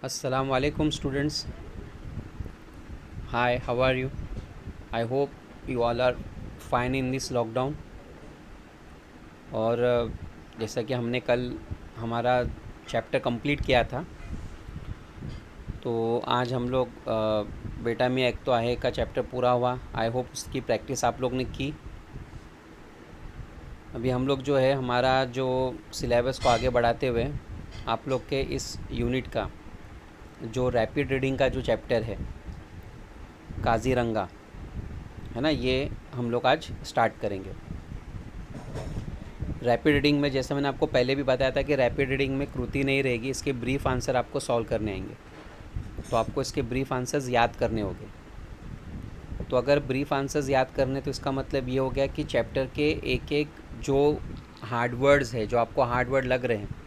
Assalamu alaikum students. Hi, how are you? I hope you all are fine in this lockdown. और जैसा कि हमने कल हमारा चैप्टर कंप्लीट किया था, तो आज हम लोग बेटा में एक तो आहे का चैप्टर पूरा हुआ। आई होप उसकी प्रैक्टिस आप लोग ने की। अभी हम लोग जो है हमारा जो सिलेबस को आगे बढ़ाते हुए आप लोग के इस यूनिट का जो रैपिड रीडिंग का जो चैप्टर है काज़ीरंगा, है ना, ये हम लोग आज स्टार्ट करेंगे। रैपिड रीडिंग में जैसे मैंने आपको पहले भी बताया था कि रैपिड रीडिंग में कृति नहीं रहेगी, इसके ब्रीफ आंसर आपको सॉल्व करने आएंगे। तो आपको इसके ब्रीफ आंसर्स याद करने होंगे। तो अगर ब्रीफ आंसर्स याद करने तो इसका मतलब ये हो गया कि चैप्टर के एक एक जो हार्ड वर्ड्स है, जो आपको हार्ड वर्ड लग रहे हैं,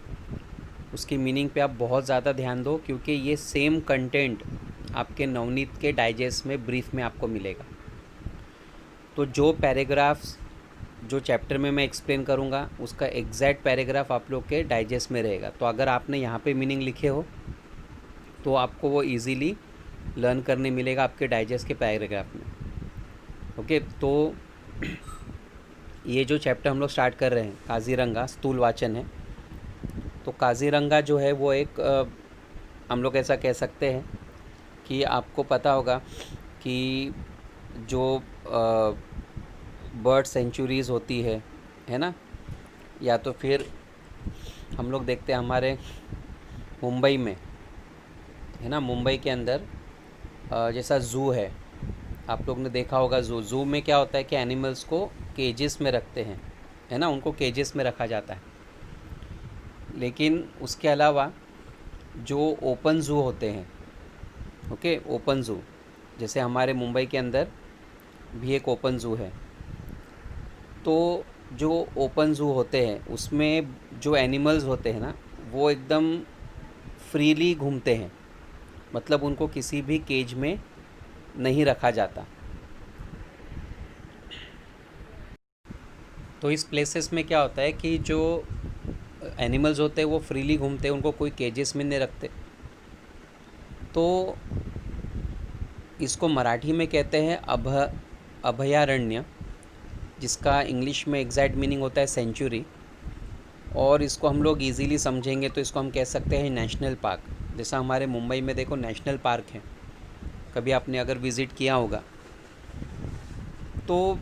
उसकी मीनिंग पे आप बहुत ज़्यादा ध्यान दो, क्योंकि ये सेम कंटेंट आपके नवनीत के डाइजेस्ट में ब्रीफ में आपको मिलेगा। तो जो पैराग्राफ्स जो चैप्टर में मैं एक्सप्लेन करूँगा उसका एग्जैक्ट पैराग्राफ आप लोग के डाइजेस्ट में रहेगा। तो अगर आपने यहाँ पे मीनिंग लिखे हो तो आपको वो इजीली लर्न करने मिलेगा आपके डाइजेस्ट के पैराग्राफ में। ओके, तो ये जो चैप्टर हम लोग स्टार्ट कर रहे हैं काज़ीरंगा स्थूल वाचन है। तो काज़ीरंगा जो है वो एक हम लोग ऐसा कह सकते हैं कि आपको पता होगा कि जो बर्ड सेंचुरीज़ होती है ना, या तो फिर हम लोग देखते हैं हमारे मुंबई में, है ना, मुंबई के अंदर जैसा ज़ू है, आप लोग ने देखा होगा ज़ू में क्या होता है कि एनिमल्स को केजेस में रखते हैं, है ना, उनको केजेस में रखा जाता है। लेकिन उसके अलावा जो ओपन ज़ू होते हैं, ओके, ओपन ज़ू, जैसे हमारे मुंबई के अंदर भी एक ओपन ज़ू है। तो जो ओपन ज़ू होते हैं उसमें जो एनिमल्स होते हैं ना, वो एकदम फ्रीली घूमते हैं, मतलब उनको किसी भी केज में नहीं रखा जाता। तो इस प्लेसेस में क्या होता है कि जो एनिमल्स होते हैं वो फ्रीली घूमते हैं, उनको कोई केजेस में नहीं रखते। तो इसको मराठी में कहते हैं अभयारण्य, जिसका इंग्लिश में एग्जैक्ट मीनिंग होता है सेंचुरी। और इसको हम लोग इजीली समझेंगे तो इसको हम कह सकते हैं नेशनल पार्क। जैसा हमारे मुंबई में देखो नेशनल पार्क है, कभी आपने अगर विज़िट किया होगा। तो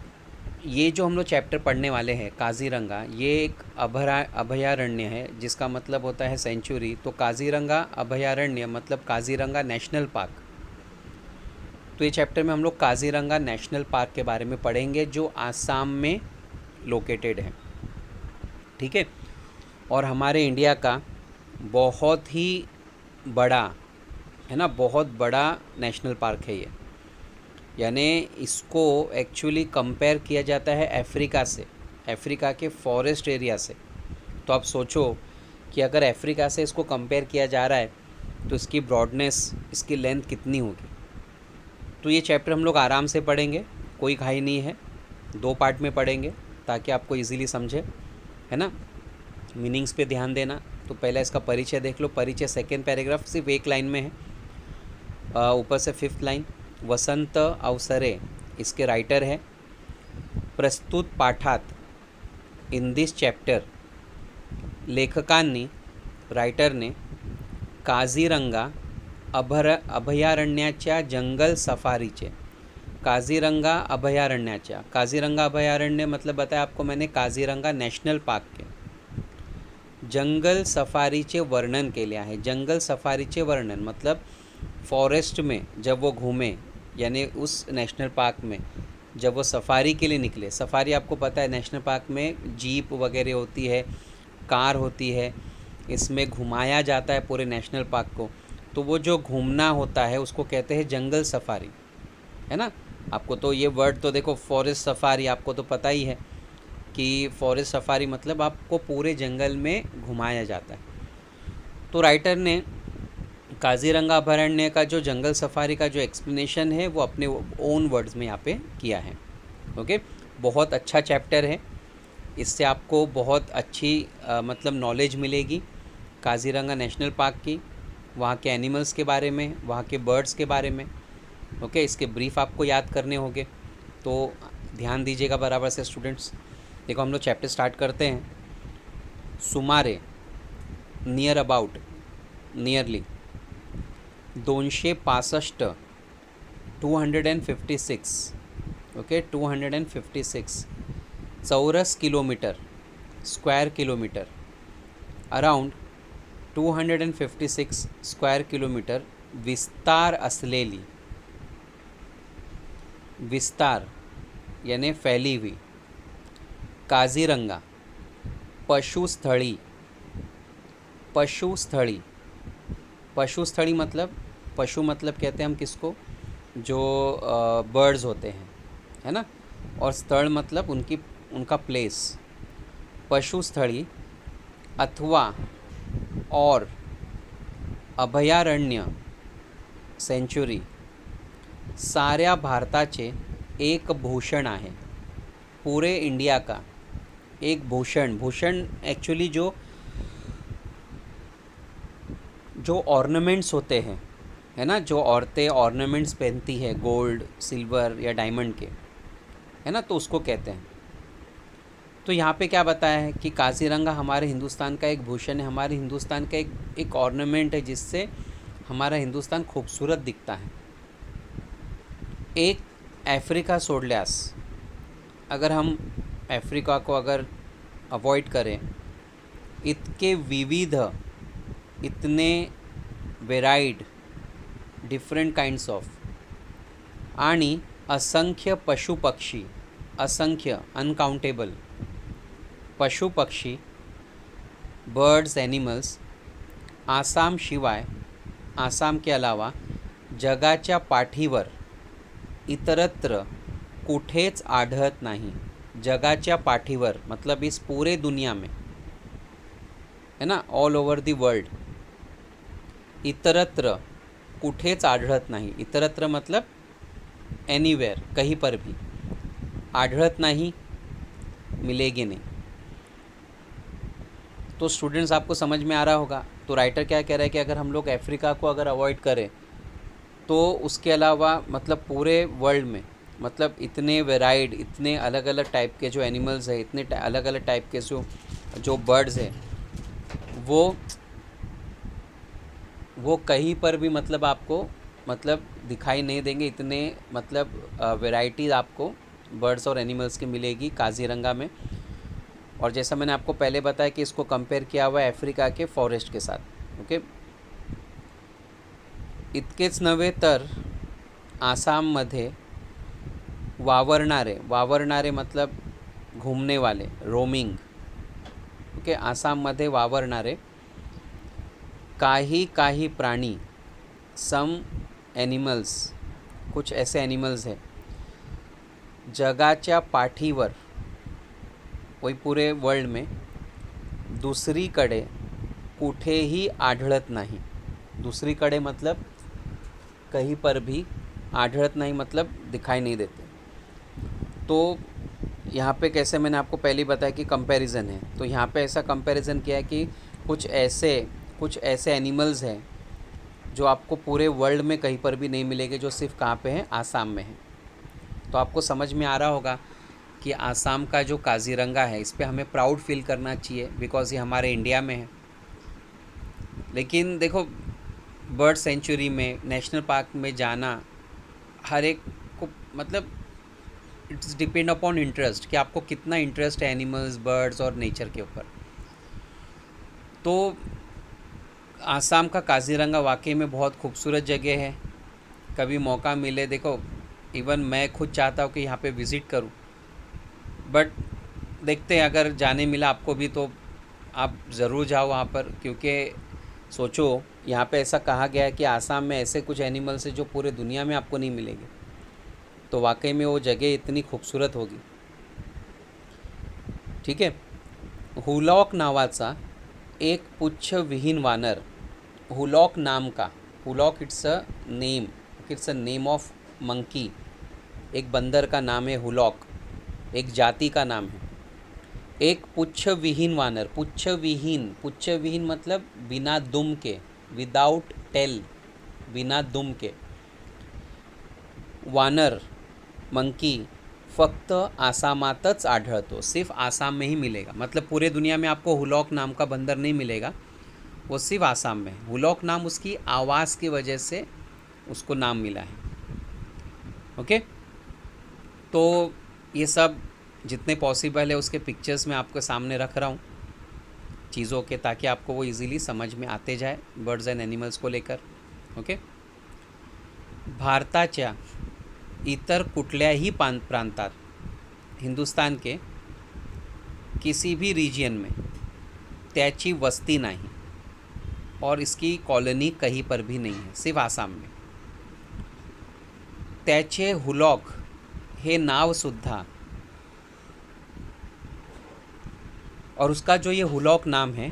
ये जो हम लोग चैप्टर पढ़ने वाले हैं काज़ीरंगा, ये एक अभयारण्य है, जिसका मतलब होता है सेंचुरी। तो काज़ीरंगा अभयारण्य मतलब काज़ीरंगा नेशनल पार्क। तो ये चैप्टर में हम लोग काज़ीरंगा नेशनल पार्क के बारे में पढ़ेंगे, जो आसाम में लोकेटेड है, ठीक है। और हमारे इंडिया का बहुत ही बड़ा, है ना, बहुत बड़ा नेशनल पार्क है ये। यानी इसको एक्चुअली कंपेयर किया जाता है अफ्रीका से, अफ्रीका के फॉरेस्ट एरिया से। तो आप सोचो कि अगर अफ्रीका से इसको कंपेयर किया जा रहा है तो इसकी ब्रॉडनेस, इसकी लेंथ कितनी होगी। तो ये चैप्टर हम लोग आराम से पढ़ेंगे, कोई घाई नहीं है, 2 पार्ट में पढ़ेंगे ताकि आपको इजीली समझे, है ना। मीनिंग्स पे ध्यान देना। तो पहला इसका परिचय देख लो। परिचय सेकेंड पैराग्राफ सिर्फ एक लाइन में है, ऊपर से 5th लाइन। वसंत अवसरे इसके राइटर है। प्रस्तुत पाठात इन दिस चॅप्टर लेखकांनी, रायटरने काझीरंगा अभयारण्याच्या जंगल सफारीचे, काझीरंगा अभयारण्याच्या, काझीरंगा अभयारण्य मतलब बताया आपको मैंने काझीरंगा नेशनल पार्क के जंगल सफारीचे वर्णन केले आहे। जंगल सफारीचे वर्णन मतलब फॉरेस्ट में जब वो घूमे, यानी उस नेशनल पार्क में जब वो सफारी के लिए निकले। सफारी आपको पता है नेशनल पार्क में जीप वगैरह होती है, कार होती है, इसमें घुमाया जाता है पूरे नेशनल पार्क को। तो वो जो घूमना होता है उसको कहते हैं जंगल सफारी, है ना। आपको तो ये वर्ड तो देखो, फॉरेस्ट सफारी आपको तो पता ही है कि फॉरेस्ट सफारी मतलब आपको पूरे जंगल में घुमाया जाता है। तो राइटर ने काज़ीरंगा अभयारण्य का जो जंगल सफारी का जो एक्सप्लेनेशन है वो अपने ओन वर्ड्स में यहाँ पे किया है। ओके, बहुत अच्छा चैप्टर है, इससे आपको बहुत अच्छी मतलब नॉलेज मिलेगी काज़ीरंगा नेशनल पार्क की। वहाँ के एनिमल्स के बारे में, वहाँ के बर्ड्स के बारे में। ओके, इसके ब्रीफ आपको याद करने होंगे, तो ध्यान दीजिएगा बराबर से स्टूडेंट्स। देखो हम लोग चैप्टर स्टार्ट करते हैं। सुमारे, नियर अबाउट, नियरली 265, 256, ओके 256 चौरस kilometre, square kilometre, around 256 square kilometre विस्तार असलेली, विस्तार यानी फैली हुई, काजीरंगा पशुस्थळी, पशुस्थळी, पशुस्थळी मतलब, पशु मतलब कहते हैं हम किसको, जो बर्ड्स होते हैं, है ना, और स्थल मतलब उनका प्लेस। पशुस्थळी अथवा और अभयारण्य, सेंचुरी साऱ्या भारताचे एक भूषण आहे, पूरे इंडिया का एक भूषण। भूषण एक्चुअली जो ऑर्नामेंट्स होते हैं, है ना, जो औरतें ऑर्नामेंट्स पहनती है गोल्ड, सिल्वर या डायमंड के, है ना, तो उसको कहते हैं। तो यहाँ पे क्या बताया है कि काजीरंगा हमारे हिंदुस्तान का एक भूषण है, हमारे हिंदुस्तान का एक ऑर्नामेंट है, जिससे हमारा हिंदुस्तान खूबसूरत दिखता है। एक अफ्रीका सोडल्यास, अगर हम अफ्रीका को अगर अवॉइड करें, इतके विविध, इतने वेराइड, डिफरेंट काइंड्स ऑफ, आणि असंख्य पशु पक्षी, असंख्य अनकाउंटेबल पशु पक्षी, बर्ड्स, एनिमल्स, आसाम शिवाय, आसाम के अलावा जगाच्या पाठीवर इतरत्र कुठेच आढळत नाही। जगाच्या पाठीवर मतलब इस पूरे दुनिया में, है ना, ऑल ओवर दी वर्ल्ड। इतरत्र कुठेच आढळत नाही, इतरत्र मतलब एनीवेयर, कहीं पर भी, आढळत नहीं, मिलेगी नहीं। तो स्टूडेंट्स आपको समझ में आ रहा होगा। तो राइटर क्या कह रहा है कि अगर हम लोग अफ्रीका को अगर अवॉइड करें, तो उसके अलावा मतलब पूरे वर्ल्ड में, मतलब इतने वेराइड, इतने अलग अलग टाइप के जो एनिमल्स हैं, इतने अलग अलग टाइप के जो बर्ड्स हैं, वो कहीं पर भी मतलब आपको मतलब दिखाई नहीं देंगे। इतने मतलब वैरायटीज़ आपको बर्ड्स और एनिमल्स की मिलेगी काजीरंगा में। और जैसा मैंने आपको पहले बताया कि इसको कंपेयर किया हुआ है अफ्रीका के फॉरेस्ट के साथ। ओके, इतकेच नव्हे तर आसाममध्ये वावरणारे, वावरणारे मतलब घूमने वाले, रोमिंग। ओके, आसाममध्ये वावरणारे काही काही प्राणी, सम एनिमल्स, कुछ ऐसे एनिमल्स हैं, जगाच्या पाठीवर, वही पूरे वर्ल्ड में, दुसरीकडे कुठेही आढळत नाही। दुसरीकडे मतलब कहीं पर भी, आढळत नहीं मतलब दिखाई नहीं देते। तो यहाँ पे कैसे, मैंने आपको पहले ही बताया कि कंपैरिजन है, तो यहाँ पे ऐसा कंपैरिजन किया है कि कुछ ऐसे एनिमल्स हैं जो आपको पूरे वर्ल्ड में कहीं पर भी नहीं मिलेंगे, जो सिर्फ कहाँ पे हैं, आसाम में है। तो आपको समझ में आ रहा होगा कि आसाम का जो काजीरंगा है, इस पे हमें प्राउड फील करना चाहिए, बिकॉज़ ये हमारे इंडिया में है। लेकिन देखो, बर्ड सेंचुरी में, नेशनल पार्क में जाना हर एक को मतलब इट्स डिपेंड अपॉन इंटरेस्ट, कि आपको कितना इंटरेस्ट है एनिमल्स, बर्ड्स और नेचर के ऊपर। तो आसाम का काजीरंगा वाकई में बहुत खूबसूरत जगह है। कभी मौका मिले, देखो इवन मैं खुद चाहता हूँ कि यहाँ पे विज़िट करूँ, बट देखते हैं अगर जाने मिला आपको भी तो आप ज़रूर जाओ वहाँ पर। क्योंकि सोचो, यहाँ पे ऐसा कहा गया है कि आसाम में ऐसे कुछ एनिमल्स हैं जो पूरे दुनिया में आपको नहीं मिलेंगे। तो वाकई में वो जगह इतनी खूबसूरत होगी। ठीक है, हुलॉक नावाचा एक पुच्छविहीन वानर, हुलॉक नाम का, hoolock it's a name of monkey, एक बंदर का नाम है हुलॉक, एक जाति का नाम है। एक पुच्छविहीन वानर, पुच्छविहीन मतलब बिना दुम के, विदाउट टेल, विना दुम के. वानर, मंकी फक्त आसामातच आढळतो, सिर्फ आसाम में ही मिलेगा. मतलब पूरे दुनिया में आपको हुलॉक नाम का बंदर नहीं मिलेगा, वो सिर्फ आसाम में. हुलॉक नाम उसकी आवाज़ की वजह से उसको नाम मिला है. ओके, तो ये सब जितने पॉसिबल है उसके पिक्चर्स मैं आपके सामने रख रहा हूँ चीज़ों के, ताकि आपको वो इजीली समझ में आते जाए बर्ड्स एंड एनिमल्स को लेकर. ओके, भारताच्या इतर कुठल्याही प्रांतात, हिंदुस्तान के किसी भी रीजन में त्याची वस्ती नहीं और इसकी कॉलोनी कहीं पर भी नहीं है, सिर्फ आसाम में. त्याचे हुलॉक हे नावसुद्धा, और उसका जो ये हुलॉक नाम है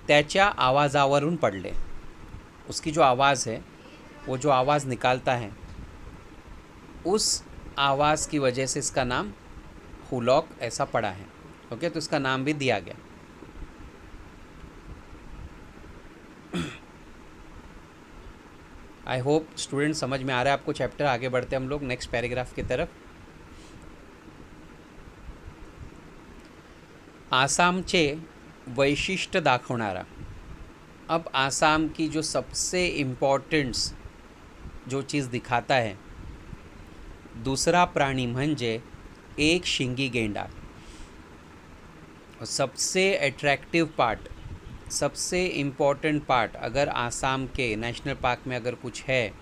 त्याच्या आवाजावरून पडले. उसकी जो आवाज़ है, वो जो आवाज़ निकालता है, उस आवाज़ की वजह से इसका नाम हुलॉक ऐसा पड़ा है. ओके, तो इसका नाम भी दिया गया. आई होप स्टूडेंट समझ में आ रहा है आपको चैप्टर. आगे बढ़ते हम लोग नेक्स्ट पैराग्राफ की तरफ. आसामचे वैशिष्ट्य दाखवणारा. अब आसाम की जो सबसे इम्पॉर्टेंट्स जो चीज़ दिखाता है, दूसरा प्राणी म्हणजे एक शिंगी गेंडा. और सबसे अट्रैक्टिव पार्ट, सबसे इम्पॉर्टेंट पार्ट अगर आसाम के नेशनल पार्क में अगर कुछ है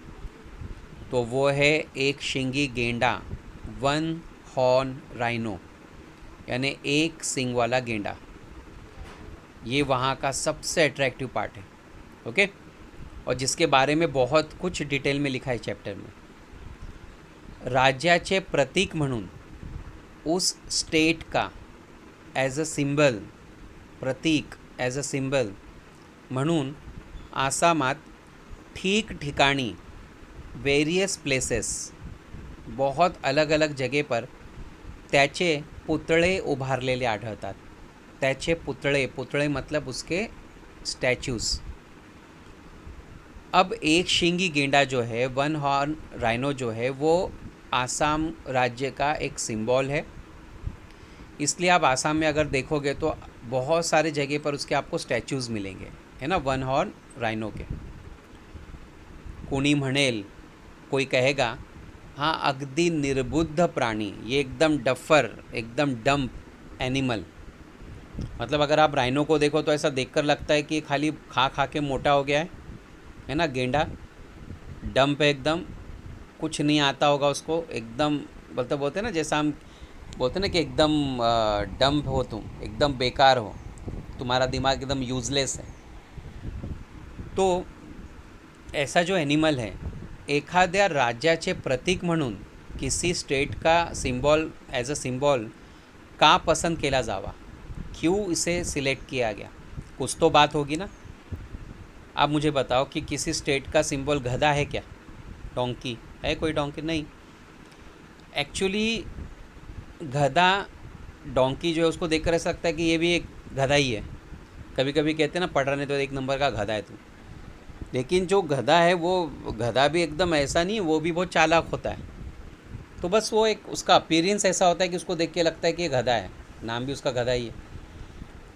तो वो है एक शिंगी गेंडा, वन हॉर्न राइनो, यानी एक सिंग वाला गेंडा. ये वहाँ का सबसे अट्रैक्टिव पार्ट है. ओके, और जिसके बारे में बहुत कुछ डिटेल में लिखा है चैप्टर में. राज्याचे प्रतीक म्हणून उस स्टेट का ॲज अ सिम्बल, प्रतीक ॲज अ सिम्बल म्हणून आसामात ठिकठिकाणी, वेरियस प्लेसेस, बहुत अलग अलग जगह पर त्याचे पुतळे उभारलेले आढळतात. त्याचे पुतळे, पुतळे मतलब उसके स्टैचूज़. अब एक शिंगी गेंडा जो है, वन हॉर्न राइनो जो है, वो आसाम राज्य का एक सिंबल है. इसलिए आप आसाम में अगर देखोगे तो बहुत सारे जगह पर उसके आपको स्टैचूज़ मिलेंगे, है ना, वन हॉर्न राइनो के. कोणी म्हणेल, कोई कहेगा हाँ अगदी निर्बुद्ध प्राणी, ये एकदम डफर, एकदम डम्प एनिमल. मतलब अगर आप राइनो को देखो तो ऐसा देखकर लगता है कि खाली खा खा के मोटा हो गया है ना. गेंडा डम्प है एकदम, कुछ नहीं आता होगा उसको, एकदम मतलब बोलते हैं ना, जैसा हम बोलते हैं ना कि एकदम डम्प हो, तुम एकदम बेकार हो, तुम्हारा दिमाग एकदम यूजलेस है. तो ऐसा जो एनिमल है, एखाद्या राज्याचे प्रतीक म्हणून किसी स्टेट का सिंबल, एज अ सिंबल का पसंद केला जावा, क्यों इसे सिलेक्ट किया गया, कुछ तो बात होगी ना. आप मुझे बताओ कि किसी स्टेट का सिंबल गधा है क्या, डोंकी है, कोई डोंकी नहीं. एक्चुअली गधा, डोंकी जो है उसको देखकर ऐसा लगता है कि ये भी एक गधा ही है. कभी कभी कहते हैं ना, पढ़ रहे तो एक नंबर का गधा है तू. लेकिन जो गधा है वो गधा भी एकदम ऐसा नहीं है, वो भी बहुत चालाक होता है. तो बस वो एक उसका अपीयरेंस ऐसा होता है कि उसको देख के लगता है कि ये गधा है, नाम भी उसका गधा ही है.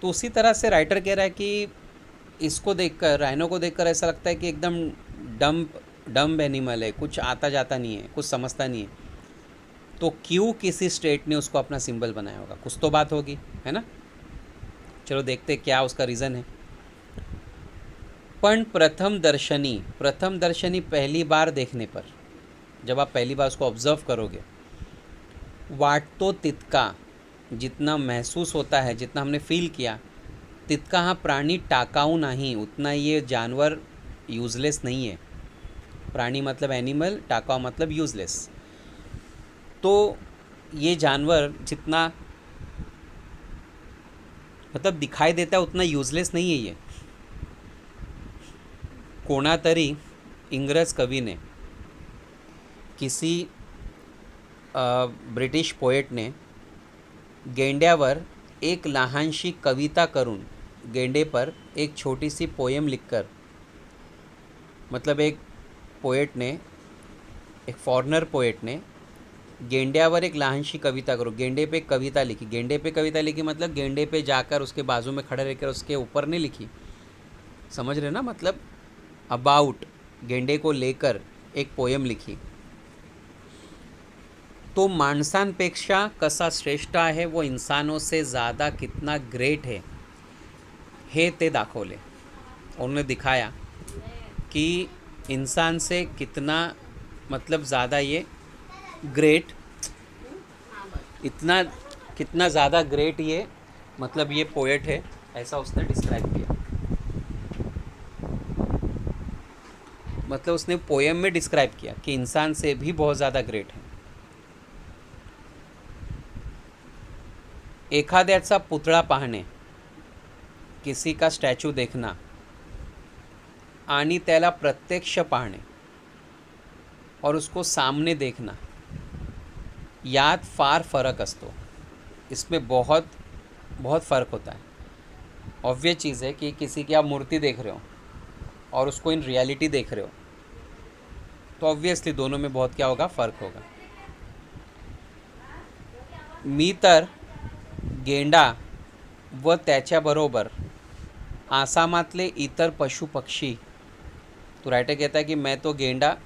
तो उसी तरह से राइटर कह रहा है कि इसको देखकर, राइनो को देखकर ऐसा लगता है कि एकदम डम्ब एनिमल है, कुछ आता जाता नहीं है, कुछ समझता नहीं है. तो क्यों किसी स्टेट ने उसको अपना सिंबल बनाया होगा, कुछ तो बात होगी, है ना. चलो देखते क्या उसका रीज़न है. पण प्रथम दर्शनी पहली बार देखने पर, जब आप पहली बार उसको ऑब्ज़र्व करोगे, वाटतो तितका, जितना महसूस होता है, जितना हमने फील किया, तितका हा प्राणी टाकाऊ नहीं, उतना ये जानवर यूज़लेस नहीं है. प्राणी मतलब एनिमल, टाकाऊ मतलब यूज़लेस. तो ये जानवर जितना मतलब दिखाई देता है उतना यूज़लेस नहीं है ये. कोणातरी इंग्रज कवि ने, किसी ब्रिटिश पोएट ने गेंड्यावर एक लहानशी कविता करून, गेंडे पर एक छोटी सी पोयम लिखकर मतलब एक फॉरेनर पोएट ने गेंड्यावर एक लहानशी कविता करो, गेंडे पे कविता लिखी। गेंडे पे कविता लिखी मतलब गेंडे पे जाकर उसके बाजू में खड़े रहकर उसके ऊपर नहीं लिखी, समझ रहे ना, मतलब अबाउट गेंडे को लेकर एक पोयम लिखी। तो माणसांपेक्षा कसा श्रेष्ठ आहे, वो इंसानों से ज़्यादा कितना ग्रेट है, हे ते दाखवले। उन्होंने दिखाया कि इंसान से कितना मतलब ज़्यादा ये ग्रेट, इतना कितना ज़्यादा ग्रेट ये मतलब ये पोएट है, ऐसा उसने डिस्क्राइब किया। मतलब उसने पोएम में डिस्क्राइब किया कि इंसान से भी बहुत ज़्यादा ग्रेट है। एखाद्याचा पुतळा पाहणे, किसी का स्टॅच्यू देखना आणि त्याला प्रत्यक्ष पाहणे और उसको सामने देखना, यात फार फर्क असतो। इसमें बहुत बहुत फ़र्क होता है। ऑब्वियस चीज़ है कि किसी की आप मूर्ति देख रहे हो और उसको इन रियलिटी देख रहे हो, तो ऑब्वियसली दोनों में बहुत क्या होगा, फ़र्क होगा। मी तर गेंडा व त्याच्याबरोबर आसामातले इतर पशु पक्षी, तो राइटर कहता है कि मैं तो गेंडा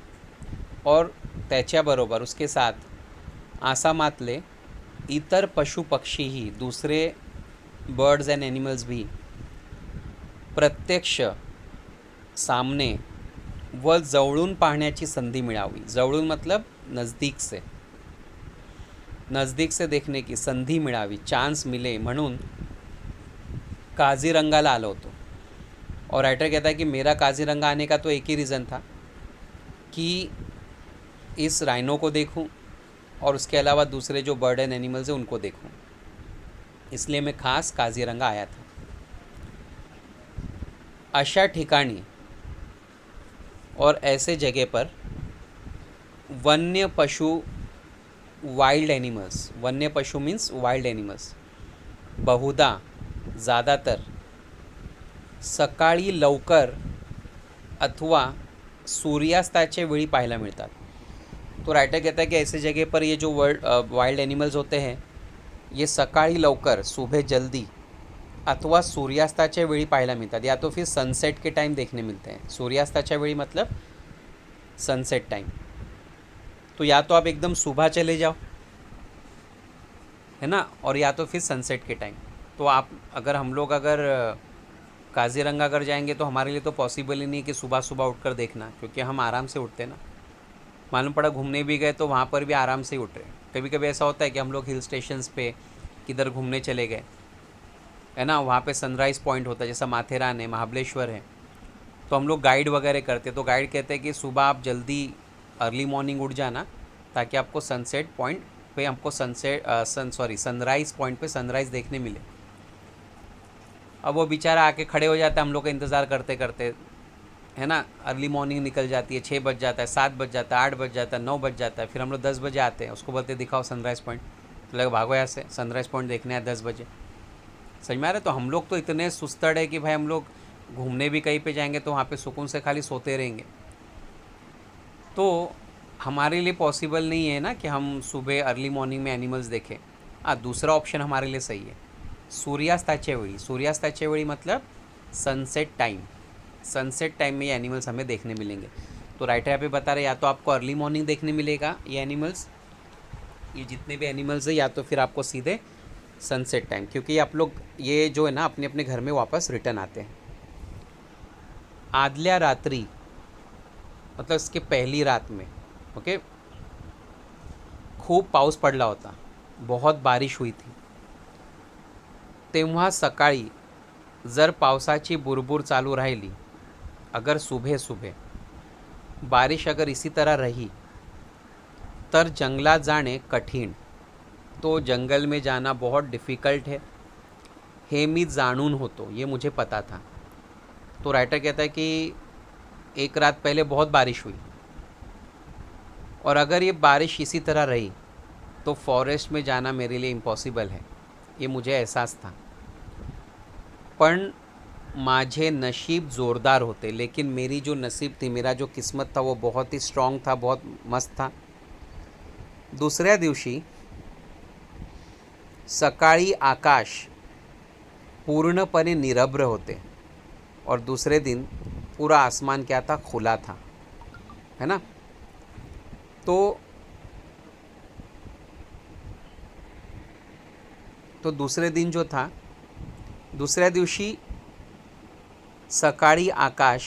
और त्याच्याबरोबर उसके साथ आसामातले इतर पशु पक्षी ही, दूसरे बर्ड्स एंड एनिमल्स भी प्रत्यक्ष सामने व जवळून पाहण्याची संधी मिळावी। जवळून मतलब नज़दीक से देखने की संधी मिळावी, चांस मिले म्हणून काजीरंगाला आलो होतो। और राइटर कहता है कि मेरा काजीरंगा आने का तो एक ही रीज़न था कि इस राइनो को देखूं और उसके अलावा दूसरे जो बर्ड एंड एनिमल्स हैं उनको देखूं, इसलिए मैं खास काजीरंगा आया था। अशा ठिकाणी और ऐसे जगह पर वन्य पशु, वाइल्ड एनिमल्स, वन्य पशु मीन्स वाइल्ड एनिमल्स, बहुधा ज़्यादातर सकाळी लवकर अथवा सूर्यास्ताच्या वेळी पाहायला मिळतात। तो राइटर कहता है कि ऐसे जगह पर ये जो वाइल्ड एनिमल्स होते हैं ये सकाळी लवकर, सुबह जल्दी अथवा सूर्यास्ताच्या वेळी पाहायला मिळतात, या तो फिर सनसेट के टाइम देखने मिलते हैं। सूर्यास्ताच्या वेळी मतलब सनसेट टाइम, तो या तो आप एकदम सुबह चले जाओ, है ना, और या तो फिर सनसेट के टाइम। तो हम लोग अगर काजीरंगा अगर जाएंगे तो हमारे लिए तो पॉसिबल ही नहीं कि सुबह सुबह उठकर देखना, क्योंकि हम आराम से उठते ना। मालूम पड़ा घूमने भी गए तो वहाँ पर भी आराम से ही उठ रहे। कभी कभी ऐसा होता है कि हम लोग हिल स्टेशंस पे किधर घूमने चले गए, है ना, वहाँ पे सनराइज़ पॉइंट होता है, जैसा माथेरान है, महाबलेश्वर है, तो हम लोग गाइड वगैरह करते, तो गाइड कहते हैं कि सुबह आप जल्दी अर्ली मॉर्निंग उठ जाना ताकि आपको सनसेट पॉइंट पे हमको सनराइज़ पॉइंट पे सनराइज़ देखने मिले। अब वो बेचारा आके खड़े हो जाता है हम लोग का इंतज़ार करते करते, है ना। अर्ली मॉर्निंग निकल जाती है, 6 बज जाता है, 7 बज जाता है, 8 बज जाता है, 9 बज जाता है, फिर हम लोग 10 बजे आते हैं, उसको बोलते दिखाओ सनराइज़ पॉइंट, तो लगे भागो यहाँ से, सनराइज़ पॉइंट देखने है 10 बजे। समझ में आ रहा है। तो हम लोग तो इतने सुस्तड़ है कि भाई हम लोग घूमने भी कहीं पे जाएंगे तो वहाँ पे सुकून से खाली सोते रहेंगे, तो हमारे लिए पॉसिबल नहीं है ना कि हम सुबह अर्ली मॉर्निंग में एनिमल्स देखें। दूसरा ऑप्शन हमारे लिए सही है, सूर्यास्ताच्या वेळी। सूर्यास्ताच्या वेळी मतलब सनसेट टाइम में ये एनिमल्स हमें देखने मिलेंगे। तो राइटर यहाँ पे बता रहे या तो आपको अर्ली मॉर्निंग देखने मिलेगा ये एनिमल्स, ये जितने भी एनिमल्स हैं, या तो फिर आपको सीधे सनसेट टाइम, क्योंकि आप लोग ये जो है ना अपने अपने घर में वापस रिटर्न आते हैं। आदल्या रात्री मतलब इसके पहली रात में, ओके, खूप पाऊस पडला होता, बहुत बारिश हुई थी। तेव्हा सकाळी जर पावसाची बुरबुर चालू राहिली, अगर सुबह बारिश अगर इसी तरह रही, तर जंगलात जाणे कठीण, तो जंगल में जाना बहुत डिफ़िकल्ट है, हे मी जाणून होतो, ये मुझे पता था। तो राइटर कहता है कि एक रात पहले बहुत बारिश हुई और अगर ये बारिश इसी तरह रही तो फॉरेस्ट में जाना मेरे लिए इम्पॉसिबल है, ये मुझे एहसास था। पण माझे नशीब ज़ोरदार होते, लेकिन मेरी जो नसीब थी, मेरा जो किस्मत था वो बहुत ही स्ट्रॉन्ग था, बहुत मस्त था. दुसऱ्या दिवशी सकाळी आकाश पूर्णपणे निरभ्र होते और दूसरे दिन पूरा आसमान क्या था, खुला था, है ना. तो दूसरे दिन जो था, दुसऱ्या दिवशी सकाळी आकाश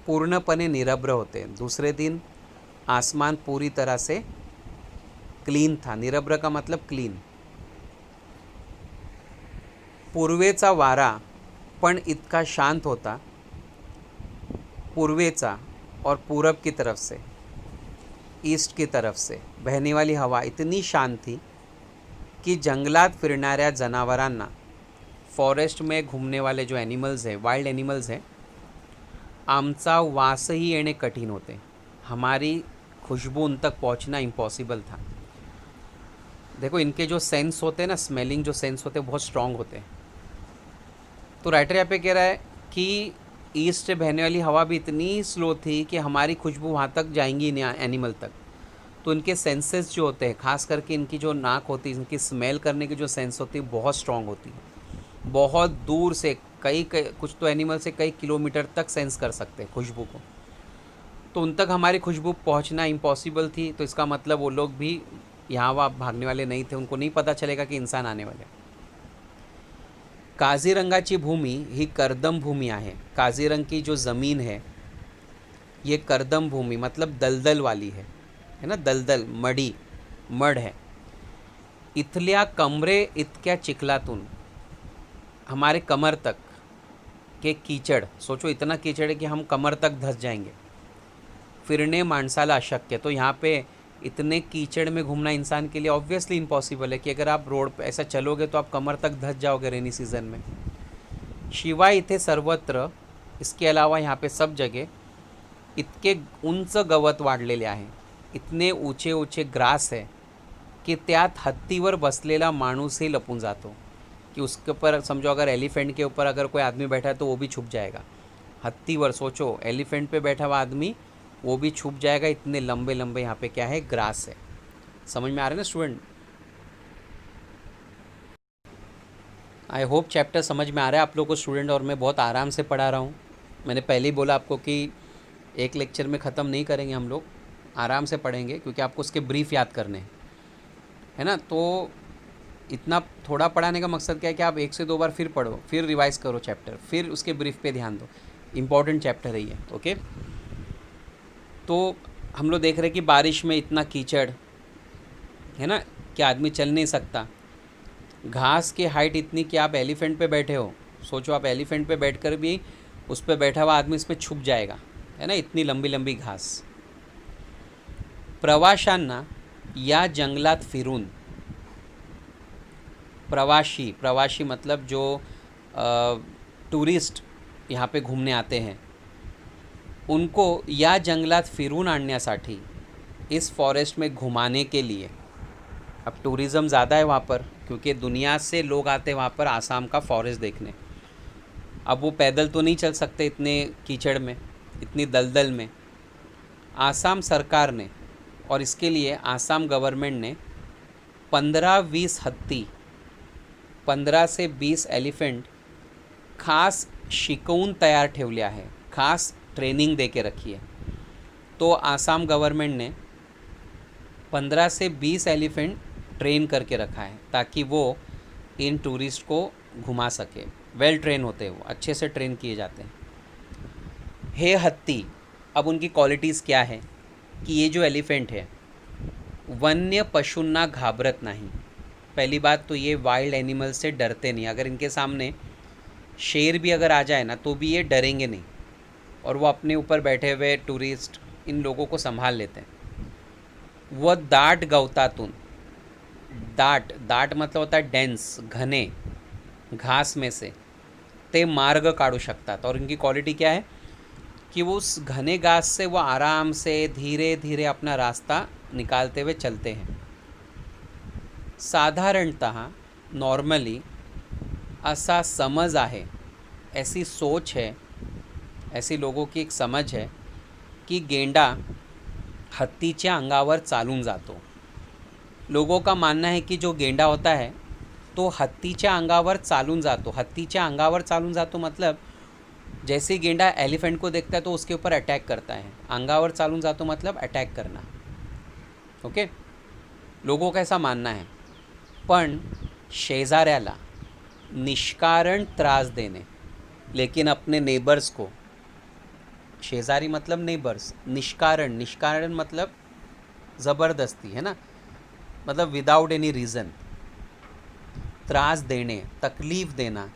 पूर्णपणे निरभ्र होते, दूसरे दिन आसमान पूरी तरह से क्लीन था. निरभ्र का मतलब क्लीन. पूर्वेचा वारा पण इतका शांत होता, पूर्वेचा और पूरब की तरफ से, ईस्ट की तरफ से बहने वाली हवा इतनी शांत थी कि जंगलात फिरणाऱ्या जनावरांना, फॉरेस्ट में घूमने वाले जो एनिमल्स हैं, वाइल्ड एनिमल्स हैं, आमचा वासही येणे कठीण होते. हमारी खुशबू उन तक पहुंचना इम्पॉसिबल था. देखो, इनके जो सेंस होते हैं ना, स्मेलिंग जो सेंस होते हैं बहुत स्ट्रांग होते हैं. तो राइटर यहाँ पे कह रहा है कि ईस्ट से बहने वाली हवा भी इतनी स्लो थी कि हमारी खुशबू वहाँ तक जाएंगी नहीं, एनिमल तक. तो इनके सेंसेस जो होते हैं, ख़ास करके इनकी जो नाक होती है, इनकी स्मेल करने की जो सेंस होती है बहुत स्ट्रांग होती है. बहुत दूर से कई कुछ तो एनिमल से कई किलोमीटर तक सेंस कर सकते हैं खुशबू को. तो उन तक हमारी खुशबू पहुंचना इम्पॉसिबल थी. तो इसका मतलब वो लोग भी यहाँ वहाँ भागने वाले नहीं थे, उनको नहीं पता चलेगा कि इंसान आने वाले. काझीरंगाची भूमी ही कर्दम भूमी आहे. काझीरंग की जो ज़मीन है ये कर्दम भूमी मतलब दलदल वाली है ना, दलदल, मड है. इथल्या कमरे इतक्या चिखलातून, हमारे कमर तक के कीचड़, सोचो इतना कीचड़ है कि हम कमर तक धंस जाएंगे. फिरने माणसाला अशक्य. तो यहाँ पे इतने कीचड़ में घूमना इंसान के लिए ऑब्वियसली इम्पॉसिबल है कि अगर आप रोड पे ऐसा चलोगे तो आप कमर तक धंस जाओगे रेनी सीज़न में. शिवाय इथे सर्वत्र, इसके अलावा यहाँ पे सब जगह इतके उंच गवत वाढलेले आहे, इतने ऊंचे ऊंचे ग्रास है कि त्यात हत्तीवर बसलेला माणूसही लपून जातो. कि उसके ऊपर समझो अगर एलिफेंट के ऊपर अगर कोई आदमी बैठा है तो वो भी छुप जाएगा. हत्तीवर, सोचो एलिफेंट पे बैठा हुआ आदमी वो भी छुप जाएगा. इतने लंबे लंबे यहाँ पे क्या है, ग्रास है. समझ में आ रहा है ना स्टूडेंट? आई होप चैप्टर समझ में आ रहा है आप लोगों को स्टूडेंट. और मैं बहुत आराम से पढ़ा रहा हूँ. मैंने पहले ही बोला आपको कि एक लेक्चर में ख़त्म नहीं करेंगे हम लोग, आराम से पढ़ेंगे क्योंकि आपको उसके ब्रीफ याद करने हैं, है ना. तो इतना थोड़ा पढ़ाने का मकसद क्या है कि आप 1 से 2 बार फिर पढ़ो, फिर रिवाइज करो चैप्टर, फिर उसके ब्रीफ पे ध्यान दो. इम्पॉर्टेंट चैप्टर है ये. ओके. तो हम लोग देख रहे हैं कि बारिश में इतना कीचड़ है ना कि आदमी चल नहीं सकता. घास की हाइट इतनी कि आप एलिफेंट पे बैठे हो, सोचो आप एलिफेंट पे बैठकर भी उस पर बैठा हुआ आदमी इस पर छुप जाएगा, है ना. इतनी लंबी लंबी घास. प्रवाशांना या जंगलात फिरून, प्रवासी मतलब जो टूरिस्ट यहाँ पे घूमने आते हैं, उनको या जंगलात फिरून आणण्यासाठी, इस फॉरेस्ट में घुमाने के लिए. अब टूरिज़्म ज़्यादा है वहाँ पर क्योंकि दुनिया से लोग आते हैं वहाँ पर आसाम का फॉरेस्ट देखने. अब वो पैदल तो नहीं चल सकते इतने कीचड़ में, इतनी दलदल में. आसाम सरकार ने और इसके लिए आसाम गवर्नमेंट ने 15-20 हत्ती, 15 से 20 एलिफेंट खास शिकवून तयार ठेवले आहे, खास ट्रेनिंग दे के रखी है. तो आसाम गवर्नमेंट ने 15 से 20 एलिफेंट ट्रेन करके रखा है ताकि वो इन टूरिस्ट को घुमा सके. वेल ट्रेन होते हैं वो, अच्छे से ट्रेन किए जाते हैं. हे हत्ती, अब उनकी क्वालिटीज़ क्या है कि ये जो एलिफेंट है वन्य पशुंना घाबरत नहीं. पहली बात तो ये वाइल्ड एनिमल से डरते नहीं. अगर इनके सामने शेर भी अगर आ जाए ना तो भी ये डरेंगे नहीं और वो अपने ऊपर बैठे हुए टूरिस्ट इन लोगों को संभाल लेते हैं. वह दाट गवतातून, दाट मतलब होता है डेंस, घने घास में से ते मार्ग काढू शकतात. और इनकी क्वालिटी क्या है कि वो उस घने घास से वो आराम से धीरे धीरे अपना रास्ता निकालते हुए चलते हैं. साधारणतः नॉर्मली असा समज आहे ऐसी सोच है, ऐसी लोगों की एक समझ है की गेंडा हत्तीच्या अंगावर चालून जातो. लोगों का मानना है कि जो गेंडा होता है तो हत्तीच्या अंगावर चालून जातो. हत्तीच्या अंगावर चालून जातो मतलब जैसे ही गेंडा एलिफेंट को देखता है तो उसके ऊपर अटैक करता है. अंगावर चालून जातो मतलब अटैक करना. ओके, लोगों का ऐसा मानना है. पण शेजाऱ्याला निष्कारण त्रास देणे, लेकिन अपने नेबर्स को, शेजारी मतलब नेबर्स, निष्कारण, निष्कारण मतलब ज़बरदस्ती है ना, मतलब विदाउट एनी रीज़न, त्रास देणे, तकलीफ देना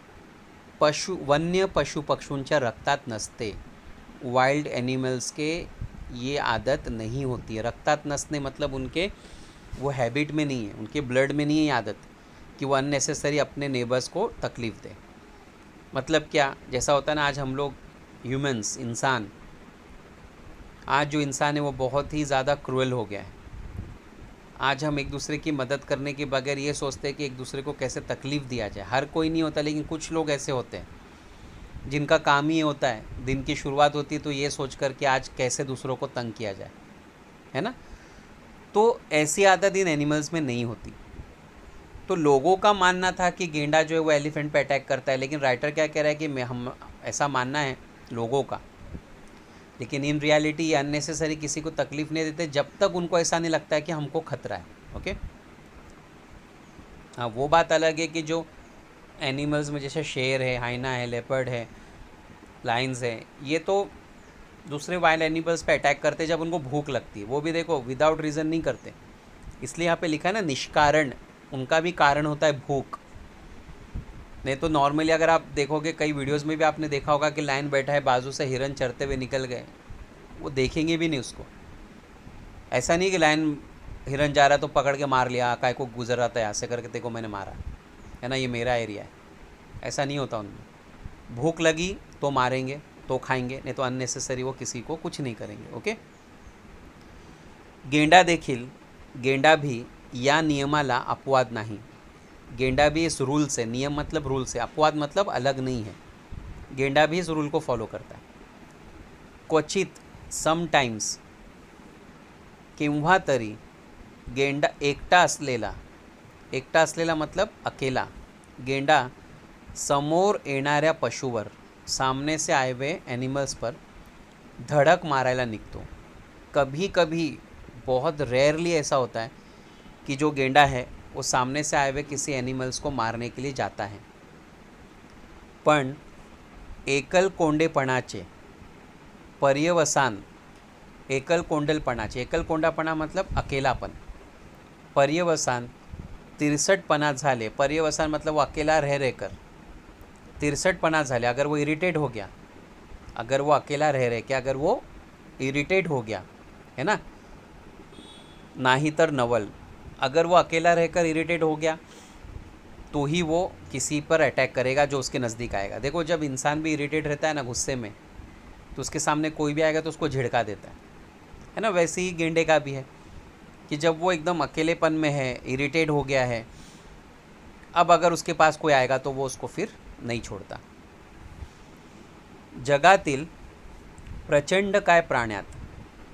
वन्य पशु पक्षूंच्या रक्तात नसते. वाइल्ड एनिमल्स के ये आदत नहीं होती है. रक्तात नसने मतलब उनके वो हैबिट में नहीं है, उनके ब्लड में नहीं है ये आदत कि वो अननेसेसरी अपने नेबर्स को तकलीफ़ दे. मतलब क्या, जैसा होता है ना, आज हम लोग ह्यूमंस, इंसान, आज जो इंसान है वो बहुत ही ज़्यादा क्रूएल हो गया है. आज हम एक दूसरे की मदद करने के बगैर ये सोचते हैं कि एक दूसरे को कैसे तकलीफ़ दिया जाए. हर कोई नहीं होता, लेकिन कुछ लोग ऐसे होते हैं जिनका काम ही होता है, दिन की शुरुआत होती है तो ये सोच कर कि आज कैसे दूसरों को तंग किया जाए, है ना. तो ऐसी आदत इन एनिमल्स में नहीं होती. तो लोगों का मानना था कि गेंडा जो है वो एलिफेंट पे अटैक करता है, लेकिन राइटर क्या कह रहा है कि हम ऐसा मानना है लोगों का, लेकिन इन रियलिटी ये अननेसेसरी किसी को तकलीफ़ नहीं देते जब तक उनको ऐसा नहीं लगता है कि हमको खतरा है. ओके, हाँ, वो बात अलग है कि जो एनिमल्स में जैसे शेर है, हाइना है, लेपर्ड है, लायंस है, ये तो दूसरे वाइल्ड एनिमल्स पे अटैक करते जब उनको भूख लगती है. वो भी देखो विदाउट रीज़न नहीं करते, इसलिए यहाँ पे लिखा है ना निष्कारण. उनका भी कारण होता है भूख. नहीं तो नॉर्मली अगर आप देखोगे, कई वीडियोस में भी आपने देखा होगा कि लायन बैठा है, बाजू से हिरन चरते हुए निकल गए, वो देखेंगे भी नहीं उसको. ऐसा नहीं कि लायन हिरन जा रहा तो पकड़ के मार लिया, काय को गुजर रहा था यहाँ से करके देखो मैंने मारा है ना, ये मेरा एरिया है. ऐसा नहीं होता उनमें. भूख लगी तो मारेंगे, तो खाएंगे, नहीं तो अननेसेसरी वो किसी को कुछ नहीं करेंगे. ओके, गेंडा भी या नियमाला अपवाद नाही. गेंडा भी इस रूल से, नियम मतलब रूल से, अपवाद मतलब अलग नहीं है. गेंडा भी इस रूल को फॉलो करता है. क्वचित, समटाइम्स, केव्हा तरी गेंडा एकटा असलेला मतलब अकेला गेंडा समोर येणाऱ्या पशुवर, सामने से आए हुए एनिमल्स पर धड़क मारायला निकतो. कभी कभी, बहुत रेयरली ऐसा होता है कि जो गेंडा है वो सामने से आए हुए किसी एनिमल्स को मारने के लिए जाता है. पण एकल कोंडेपणाचे पर्यवसान, एकल कोंडापणा मतलब अकेलापन, पर्यवसान तिरसटपणा झाले. पर्यवसान मतलब वो अकेला रहकर तिरसटपणा झाले. अगर वो इरिटेट हो गया, अगर वो अकेला रह के अगर वो इरिटेट हो गया, है ना, नाही तर नवल, अगर वो अकेला रहकर इरिटेट हो गया तो ही वो किसी पर अटैक करेगा जो उसके नज़दीक आएगा. देखो, जब इंसान भी इरिटेट रहता है ना, गुस्से में, तो उसके सामने कोई भी आएगा तो उसको झिड़का देता है ना. वैसे ही गेंडे का भी है कि जब वो एकदम अकेलेपन में है, इरिटेट हो गया है, अब अगर उसके पास कोई आएगा तो वो उसको फिर नहीं छोड़ता. जगातील प्रचंड काय प्राण्यात,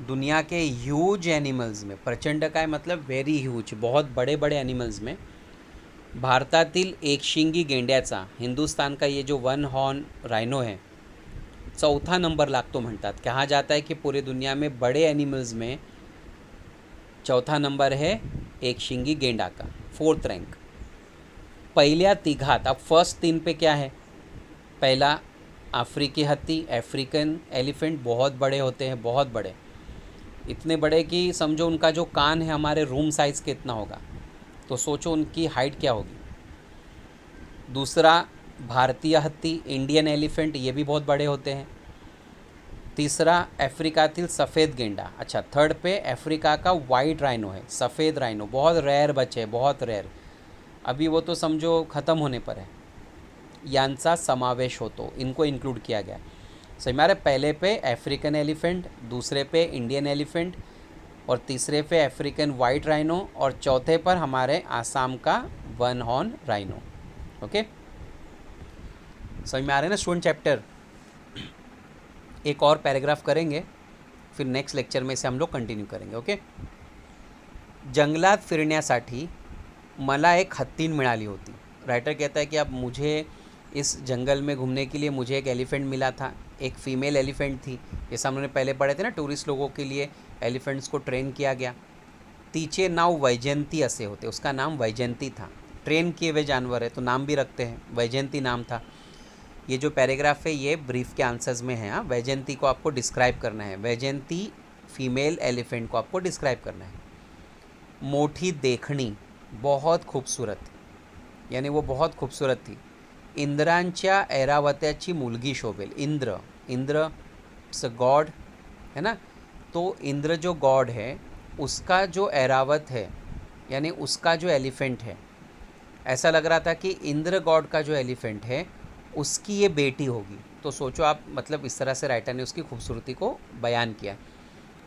दुनिया के ह्यूज एनिमल्स में, प्रचंड काय मतलब वेरी ह्यूज, बहुत बड़े बड़े एनिमल्स में, भारतातील एकशिंगी गेंड्याचा, हिंदुस्तान का ये जो वन हॉर्न राइनो है, चौथा नंबर लागतो म्हणतात. कहा जाता है कि पूरी दुनिया में बड़े एनिमल्स में चौथा नंबर है एकशिंगी गेंडा का, 4th रैंक. पहिल्या तिघात, अब फर्स्ट 3 पे क्या है, पहला अफ्रीकी हत्ती, अफ्रीकन एलिफेंट, बहुत बड़े होते हैं, बहुत बड़े, इतने बड़े कि समझो उनका जो कान है हमारे रूम साइज़ के इतना होगा, तो सोचो उनकी हाइट क्या होगी. दूसरा भारतीय हत्ती, इंडियन एलिफेंट, ये भी बहुत बड़े होते हैं. तीसरा अफ्रीकातील सफ़ेद गेंडा. अच्छा, थर्ड पे अफ्रीका का वाइट राइनो है, सफ़ेद राइनो, बहुत रेयर बचे, बहुत रेयर, अभी वो तो समझो ख़त्म होने पर है. यांचा समावेश होतो, इनको इंक्लूड किया गया. सही हमारे पहले पे अफ्रीकन एलिफेंट, दूसरे पे इंडियन एलिफेंट, और तीसरे पे अफ्रीकन वाइट राइनो, और चौथे पर हमारे आसाम का वन हॉर्न राइनो. ओके, समझ में आ रहा है ना स्टूडेंट चैप्टर? एक और पैराग्राफ करेंगे, फिर नेक्स्ट लेक्चर में से हम लोग कंटिन्यू करेंगे. ओके. जंगलात फिरण्यासाठी मला एक हत्तीन मिळाली होती. राइटर कहता है कि अब मुझे इस जंगल में घूमने के लिए मुझे एक एलिफेंट मिला था. एक फ़ीमेल एलिफेंट थी, जैसा हम लोगों ने पहले पढ़े थे ना, टूरिस्ट लोगों के लिए एलिफेंट्स को ट्रेन किया गया. तीचे नाव वैजयंती असे होते, उसका नाम वैजयंती था. ट्रेन किए हुए जानवर है तो नाम भी रखते हैं, वैजयंती नाम था. ये जो पैराग्राफ है ये ब्रीफ के आंसर्स में है. वैजयंती को आपको डिस्क्राइब करना है, वैजयंती फीमेल एलिफेंट को आपको डिस्क्राइब करना है. मोठी देखणी, बहुत खूबसूरत, यानी वो बहुत खूबसूरत थी. इंद्रांच्या ऐरावताची मुलगी शोभेल. Indra, Indra it's a god है ना. तो इंद्र जो गॉड है उसका जो ऐरावत है, यानी उसका जो एलिफेंट है, ऐसा लग रहा था कि इंद्र गॉड का जो एलिफेंट है उसकी ये बेटी होगी. तो सोचो आप, मतलब इस तरह से राइटर ने उसकी खूबसूरती को बयान किया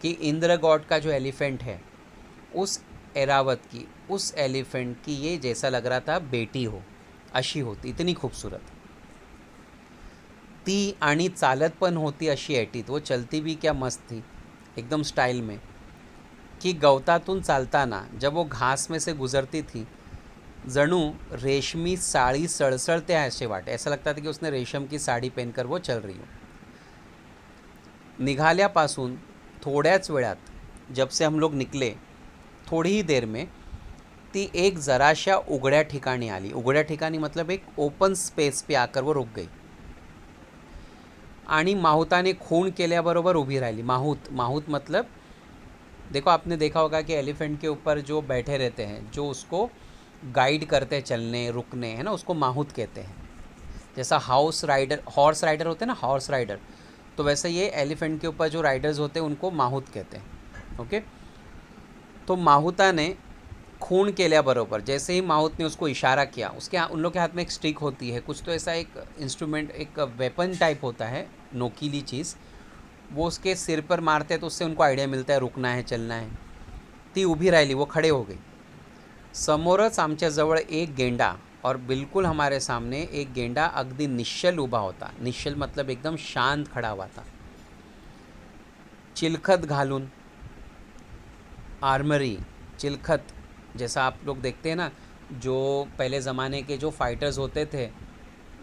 कि इंद्र गॉड का जो एलिफेंट है उस ऐरावत की, उस एलिफेंट की ये जैसा लग रहा था बेटी हो, अशी होती, इतनी खूबसूरत. ती आणि चालत पण होती अशी ऐटीत, वो चलती भी क्या मस्त थी, एकदम स्टाइल में. कि गवतातून चालताना जब वो घास में से गुजरती थी, जणू रेशमी साड़ी सड़सड़ते हैं ऐसे वाटे, ऐसा लगता था कि उसने रेशम की साड़ी पहनकर वो चल रही हो. निघाल्यापासून थोड्याच वेळात, जब से हम लोग निकले, थोड़ी ही देर में ती एक जराशा उघड्या ठिकाणी आली. उघड्या ठिकाणी मतलब एक ओपन स्पेस पे आकर वो रुक गई. आणि माहुताने खूण केल्याबरोबर उभी राहिली. माहूत, माहूत मतलब देखो, आपने देखा होगा कि एलिफेंट के ऊपर जो बैठे रहते हैं, जो उसको गाइड करते हैं चलने रुकने, है ना, उसको माहूत कहते हैं. जैसा हाउस राइडर, हॉर्स राइडर होते हैं ना, हॉर्स राइडर, तो वैसे ये एलिफेंट के ऊपर जो राइडर्स होते हैं उनको माहूत कहते हैं. ओके. तो माहूता ने खून केल्याबरोबर, जैसे ही माहूत ने उसको इशारा किया, उसके उन लोग के हाथ में एक स्टिक होती है, कुछ तो ऐसा एक इंस्ट्रूमेंट, एक वेपन टाइप होता है, नोकीली चीज़, वो उसके सिर पर मारते हैं तो उससे उनको आइडिया मिलता है रुकना है, चलना है. ती उभी राहिली, वो खड़े हो गई. समोरच आमच्याजवळ एक गेंडा, और बिल्कुल हमारे सामने एक गेंडा अगदी निश्चल उभा होता. निश्चल मतलब एकदम शांत खड़ा हुआ था. चिलखत घालून, आर्मरी, चिलखत, जैसा आप लोग देखते हैं ना, जो पहले ज़माने के जो फाइटर्स होते थे,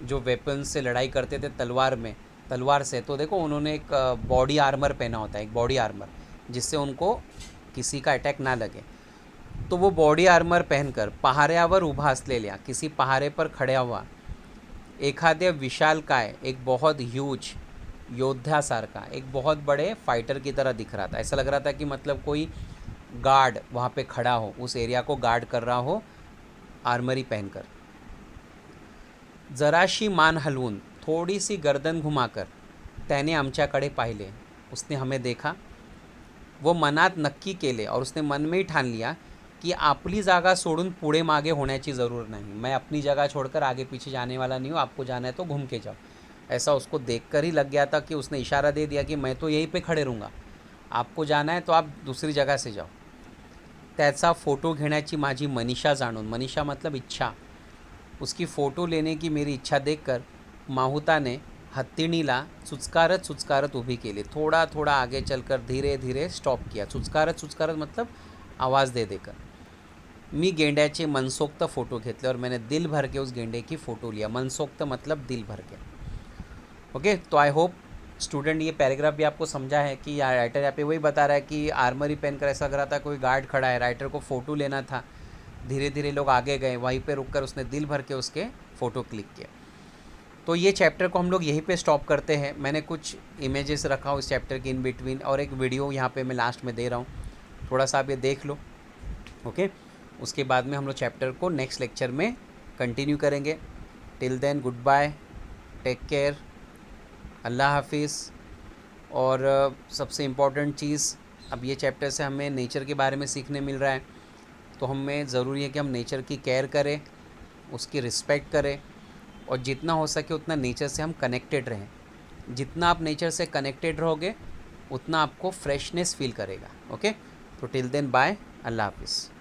जो वेपन्स से लड़ाई करते थे तलवार में, तलवार से, तो देखो उन्होंने एक बॉडी आर्मर पहना होता है, एक बॉडी आर्मर, जिससे उनको किसी का अटैक ना लगे. तो वो बॉडी आर्मर पहनकर पहाऱ्यावर उभा असलेल्या, किसी पहारे पर खड़ा हुआ एखाद्या विशालकाय, एक बहुत ह्यूज योद्ध्यासारखा, एक बहुत बड़े फाइटर की तरह दिख रहा था. ऐसा लग रहा था कि मतलब कोई गार्ड वहाँ पे खड़ा हो, उस एरिया को गार्ड कर रहा हो आर्मरी पहनकर. जराशी मान हलवून, थोड़ी सी गर्दन घुमाकर त्याने आमच्याकडे पाहिले, उसने हमें देखा. वो मनात नक्की केले, और उसने मन में ही ठान लिया कि आपली जागा सोडून पुढे मागे होण्याची ज़रूर नहीं, मैं अपनी जगह छोड़कर आगे पीछे जाने वाला नहीं हूँ, आपको जाना है तो घूम के जाओ. ऐसा उसको देखकर ही लग गया था कि उसने इशारा दे दिया कि मैं तो यहीं पे खड़े रहूँगा, आपको जाना है तो आप दूसरी जगह से जाओ. त्याचा फ़ोटो घेण्याची माझी मनीषा जाणून, मनीषा मतलब इच्छा, उसकी फ़ोटो लेने की मेरी इच्छा देखकर माहुता ने हत्तीणीला चुचकारत चुचकारत उभी केली. थोड़ा थोड़ा आगे चलकर धीरे धीरे स्टॉप किया. चुचकारत चुचकारत मतलब आवाज़ दे देकर. मी गेंड्याचे मनसोक्त फ़ोटो घेतले, और मैंने दिल भर के उस गेंडे की फ़ोटो लिया. मनसोक्त मतलब दिल भर के. ओके. तो आई होप स्टूडेंट ये पैराग्राफ भी आपको समझा है कि राइटर यहाँ पे वही बता रहा है कि आर्मरी पहनकर ऐसा लग रहा था कोई गार्ड खड़ा है, राइटर को फ़ोटो लेना था. धीरे धीरे लोग आगे गए, वहीं पे रुककर उसने दिल भर के उसके फ़ोटो क्लिक किया. तो ये चैप्टर को हम लोग यहीं पे स्टॉप करते हैं. मैंने कुछ इमेजेस रखा हूँ इस चैप्टर की इन बिटवीन, और एक वीडियो यहाँ पे मैं लास्ट में दे रहा हूँ, थोड़ा सा आप ये देख लो. ओके. उसके बाद में हम लोग चैप्टर को नेक्स्ट लेक्चर में कंटिन्यू करेंगे. Till then goodbye, take care, अल्लाह हाफिज़. और सबसे इम्पॉर्टेंट चीज़, अब ये चैप्टर से हमें नेचर के बारे में सीखने मिल रहा है, तो हमें ज़रूरी है कि हम नेचर की केयर करें, उसकी रिस्पेक्ट करें, और जितना हो सके उतना नेचर से हम कनेक्टेड रहें. जितना आप नेचर से कनेक्टेड रहोगे उतना आपको फ्रेशनेस फील करेगा. ओके. तो टिल देन बाय, अल्लाह हाफिज़.